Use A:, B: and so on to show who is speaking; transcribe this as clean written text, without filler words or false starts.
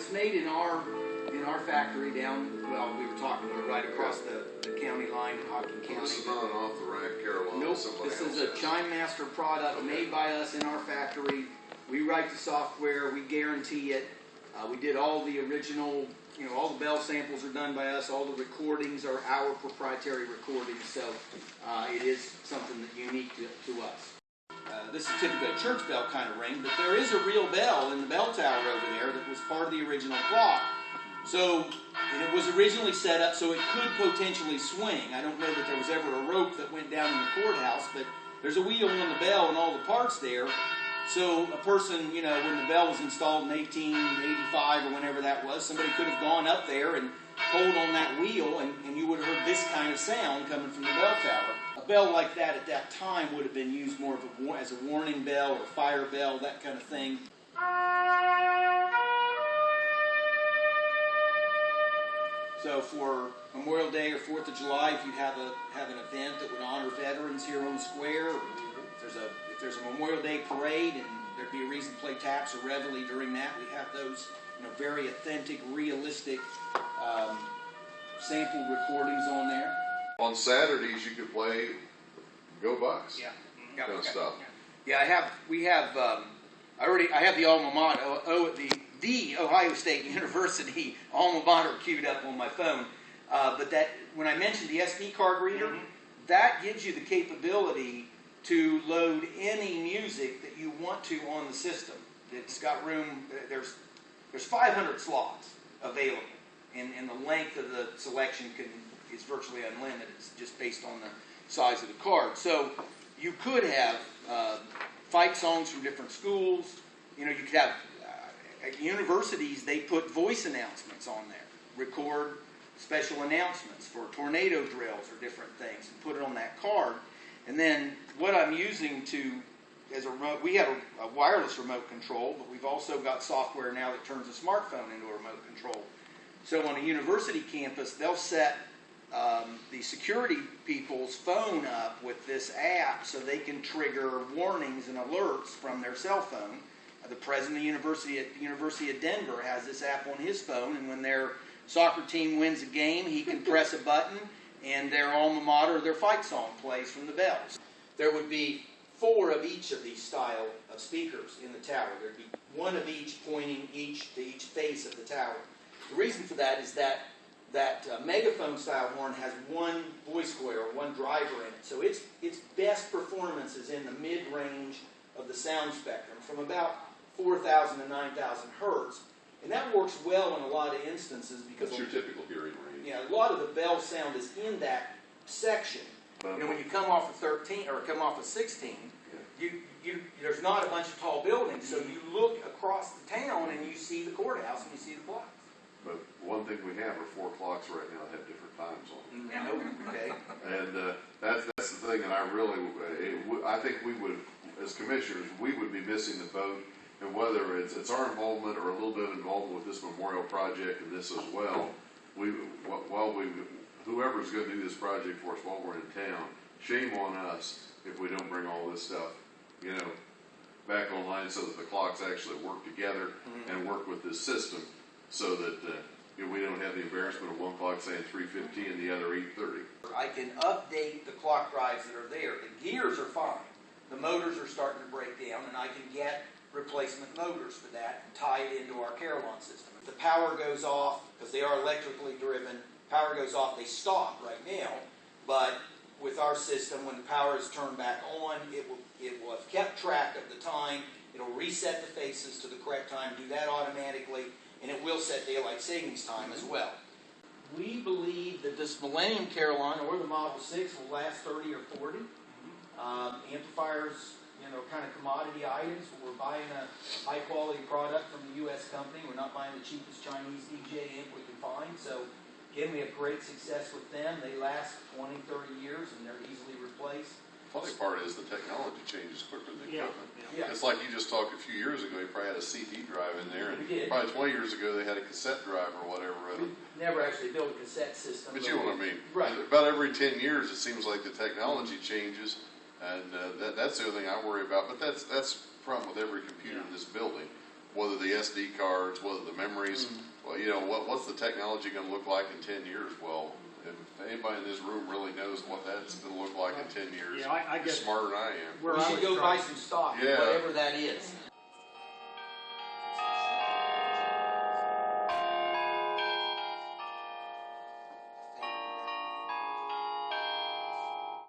A: it's made in our factory down. Well, we were talking about right across the county line in Hocking County.
B: This is not an off-the-rack carillon.
A: Nope. This is a Chime Master product made by us in our factory. We write the software. We guarantee it. We did all the original. All the bell samples are done by us. All the recordings are our proprietary recordings. So it is something that's unique to us. This is typically a church bell kind of ring, but there is a real bell in the bell tower over there that was part of the original clock. So, and it was originally set up so it could potentially swing. I don't know that there was ever a rope that went down in the courthouse, but there's a wheel on the bell and all the parts there. So a person, when the bell was installed in 1885 or whenever that was, somebody could have gone up there and pulled on that wheel, and you would have heard this kind of sound coming from the bell tower. A bell like that at that time would have been used more as a warning bell or fire bell, that kind of thing. So for Memorial Day or 4th of July, if you have an event that would honor veterans here on the square, or if there's a Memorial Day parade and there'd be a reason to play taps or reveille during that, we have those very authentic, realistic sampled recordings on there.
B: On Saturdays, you could play Go Bucks.
A: Yeah.
B: Kind of stuff.
A: Yeah, I have the alma mater, the Ohio State University alma mater queued up on my phone. But that, when I mentioned the SD card reader, that gives you the capability to load any music that you want to on the system. It's got room. There's 500 slots available, and the length of the selection is virtually unlimited. It's just based on the size of the card. So you could have fight songs from different schools. You could have at universities, they put voice announcements on there, record special announcements for tornado drills or different things, and put it on that card. And then what I'm using as a remote, we have a wireless remote control, but we've also got software now that turns a smartphone into a remote control. So on a university campus, they'll set the security people's phone up with this app so they can trigger warnings and alerts from their cell phone. The president of the University of Denver has this app on his phone, and when their soccer team wins a game, he can press a button and their alma mater, their fight song plays from the bells. There would be 4 of each of these style of speakers in the tower. There'd be 1 of each pointing to each face of the tower. The reason for that is that megaphone style horn has 1 voice coil, 1 driver in it. So its best performance is in the mid-range of the sound spectrum, from about 4,000 to 9,000 hertz. And that works well in a lot of instances because...
B: What's your typical hearing range?
A: Yeah, a lot of the bell sound is in that section. When you come off of 13 or come off of 16, there's not a bunch of tall buildings, so you look across the town and you see the courthouse and you see the clocks.
B: But one thing we have are 4 clocks right now that have different times on them.
A: Yeah, okay.
B: And that's the thing that I think we would, as commissioners, we would be missing the boat. And whether it's our involvement or a little bit of involvement with this memorial project and this as well, whoever's going to do this project for us while we're in town, shame on us if we don't bring all this stuff, back online so that the clocks actually work together and work with this system, so that we don't have the embarrassment of one clock saying 3:15 and the other 8:30.
A: I can update the clock drives that are there. The gears are fine. The motors are starting to break down, and I can get replacement motors for that and tie it into our carillon system. If the power goes off, because they are electrically driven, power goes off, they stop right now. But with our system, when the power is turned back on, it will have kept track of the time. It'll reset the faces to the correct time, do that automatically, and it will set daylight savings time as well. We believe that this Millennium Carillon or the Model 6 will last 30 or 40. Amplifiers, kind of commodity items. We're buying a high-quality product from the U.S. company. We're not buying the cheapest Chinese DJ amp we can find. So, again, we have great success with them. They last 20, 30 years, and they're easily replaced.
C: Funny part is the technology changes quicker than the equipment.
A: Yeah.
C: It's like you just talked a few years ago, you probably had a CD drive in there, and
A: We did.
C: probably 20 years ago they had a cassette drive or whatever.
A: We never actually built a cassette system.
C: But you know what I mean.
A: Right.
C: About every 10 years it seems like the technology changes, and that's the other thing I worry about. But that's the problem with every computer in this building. whether the SD cards, whether the memories, well, you know, what's the technology gonna look like in 10 years? Well, if anybody in this room really knows what that's gonna look like in 10 years,
D: Yeah, I
C: you're
D: guess
C: smarter than I am.
D: where
A: We
D: I
A: should
D: was
A: go buy
D: trying-
A: some stock,
C: Yeah.
A: whatever that is.